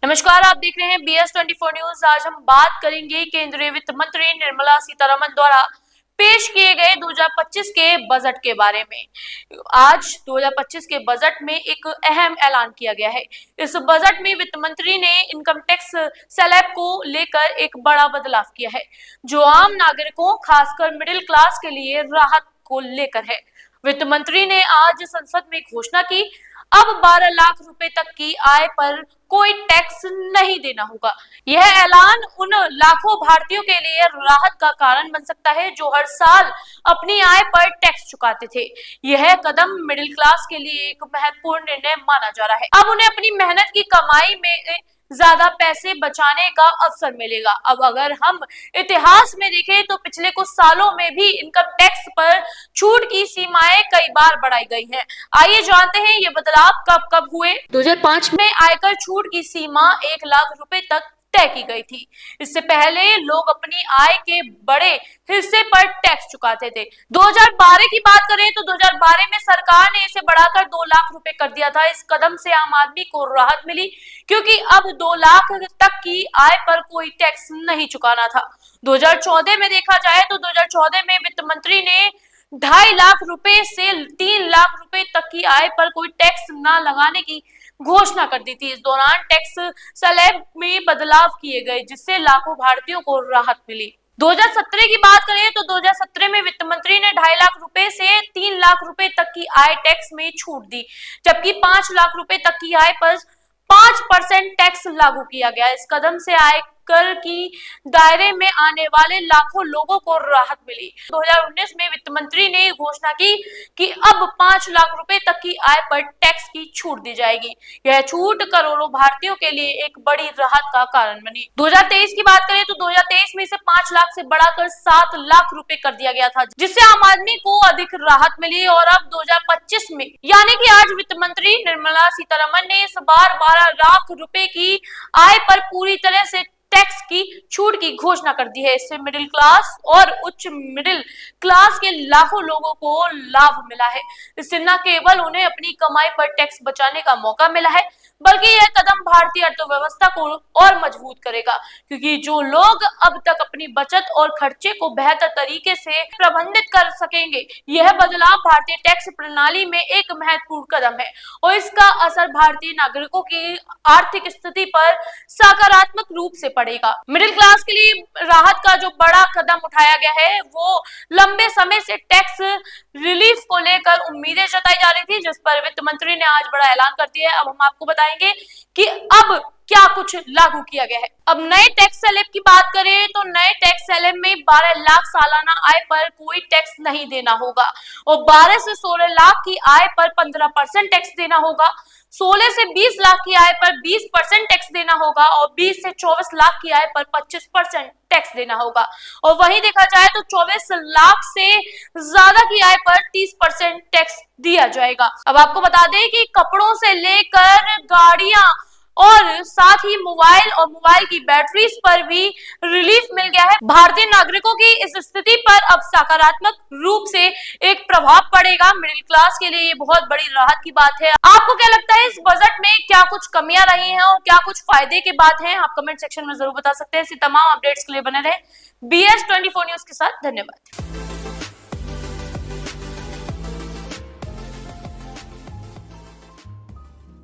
नमस्कार, आप देख रहे हैं BS24 न्यूज। आज हम बात करेंगे केंद्रीय वित्त मंत्री निर्मला सीतारमण द्वारा पेश किए गए 2025 के बजट के बारे में। आज 2025 के बजट में एक अहम ऐलान किया गया है। इस बजट में वित्त मंत्री ने इनकम टैक्स स्लैब को लेकर एक बड़ा बदलाव किया है, जो आम नागरिकों खासकर मिडिल क्लास के लिए राहत को लेकर है। वित्त मंत्री ने आज संसद में घोषणा की, अब 12 लाख रुपए तक की आय पर कोई टैक्स नहीं देना होगा। यह ऐलान उन लाखों भारतीयों के लिए राहत का कारण बन सकता है जो हर साल अपनी आय पर टैक्स चुकाते थे। यह कदम मिडिल क्लास के लिए एक महत्वपूर्ण निर्णय माना जा रहा है। अब उन्हें अपनी मेहनत की कमाई में ज्यादा पैसे बचाने का अवसर मिलेगा। अब अगर हम इतिहास में देखें तो पिछले कुछ सालों में भी इनकम टैक्स पर छूट की सीमाएं कई बार बढ़ाई गई हैं। आइए जानते हैं ये बदलाव कब कब हुए। 2005 में आयकर छूट की सीमा 1 लाख रुपए तक तय की गई थी। इससे पहले लोग अपनी आय के बड़े हिस्से पर टैक्स चुकाते थे। 2012 की बात करें तो 2012 में सरकार ने इसे बढ़ाकर 2 लाख रुपए कर दिया था। इस कदम से आम आदमी को राहत मिली, क्योंकि अब 2 लाख तक की आय पर कोई टैक्स नहीं चुकाना था। 2014 में देखा जाए तो 2014 में वित्त मंत्री ने 2.5 लाख रुपए से 3 लाख रुपए तक की आय पर कोई टैक्स न लगाने की घोषणा कर दी थी। इस दौरान टैक्स स्लैब में बदलाव किए गए, जिससे लाखों भारतीयों को राहत मिली। 2017 की बात करें तो 2017 में वित्त मंत्री ने 2.5 लाख रुपए से 3 लाख रुपए तक की आय टैक्स में छूट दी, जबकि 5 लाख रुपए तक की आय पर 5% टैक्स लागू किया गया। इस कदम से आयकर की दायरे में आने वाले लाखों लोगों को राहत मिली। 2019 में वित्त मंत्री ने घोषणा की कि अब 5 लाख रुपए तक की आय पर टैक्स की छूट दी जाएगी। यह छूट करोड़ों भारतीयों के लिए एक बड़ी राहत का कारण बनी। 2023 की बात करें तो 2023 में इसे 5 लाख से बढ़ाकर 7 लाख रुपए कर दिया गया था, जिससे आम आदमी को अधिक राहत मिली। और अब 2025 में यानी कि आज वित्त मंत्री निर्मला सीतारमण ने इस बार 12 लाख रुपए की आय पर पूरी तरह से टैक्स की छूट की घोषणा कर दी है। इससे मिडिल क्लास और उच्च मिडिल क्लास के लाखों लोगों को लाभ मिला है। इससे न केवल उन्हें अपनी कमाई पर टैक्स बचाने का मौका मिला है, बल्कि यह कदम भारतीय अर्थव्यवस्था को और मजबूत करेगा, क्योंकि जो लोग अब तक अपनी बचत और खर्चे को बेहतर तरीके से प्रबंधित कर सकेंगे। यह बदलाव भारतीय टैक्स प्रणाली में एक महत्वपूर्ण कदम है और इसका असर भारतीय नागरिकों की आर्थिक स्थिति पर सकारात्मक रूप से पड़ेगा। मिडिल क्लास के लिए राहत का जो बड़ा कदम उठाया गया है, वो लंबे समय से टैक्स रिलीफ को लेकर उम्मीदें जताई जा रही थी, जिस पर वित्त मंत्री ने आज बड़ा ऐलान कर दिया है। अब हम आपको बताएंगे कि अब क्या कुछ लागू किया गया है। अब नए टैक्स स्लैब की बात करें तो नए टैक्स स्लैब में 12 लाख सालाना आय पर कोई टैक्स नहीं देना होगा और 12 से 16 लाख की आय पर 15% टैक्स देना होगा। 16 से 20 लाख की आय पर 20% टैक्स देना होगा और 20 से 24 लाख की आय पर 25% टैक्स देना होगा। और वहीं देखा जाए तो 24 लाख से ज्यादा की आय पर 30% टैक्स दिया जाएगा। अब आपको बता दें कि कपड़ों से लेकर गाड़ियां और साथ ही मोबाइल और मोबाइल की बैटरीज पर भी रिलीफ मिल गया है। भारतीय नागरिकों की इस स्थिति पर अब सकारात्मक रूप से एक प्रभाव पड़ेगा। मिडिल क्लास के लिए ये बहुत बड़ी राहत की बात है। आपको क्या लगता है, इस बजट में क्या कुछ कमियां रही हैं और क्या कुछ फायदे की बात है? आप कमेंट सेक्शन में जरूर बता सकते हैं। ऐसी तमाम अपडेट्स के लिए बने रहे BS24 न्यूज के साथ। धन्यवाद।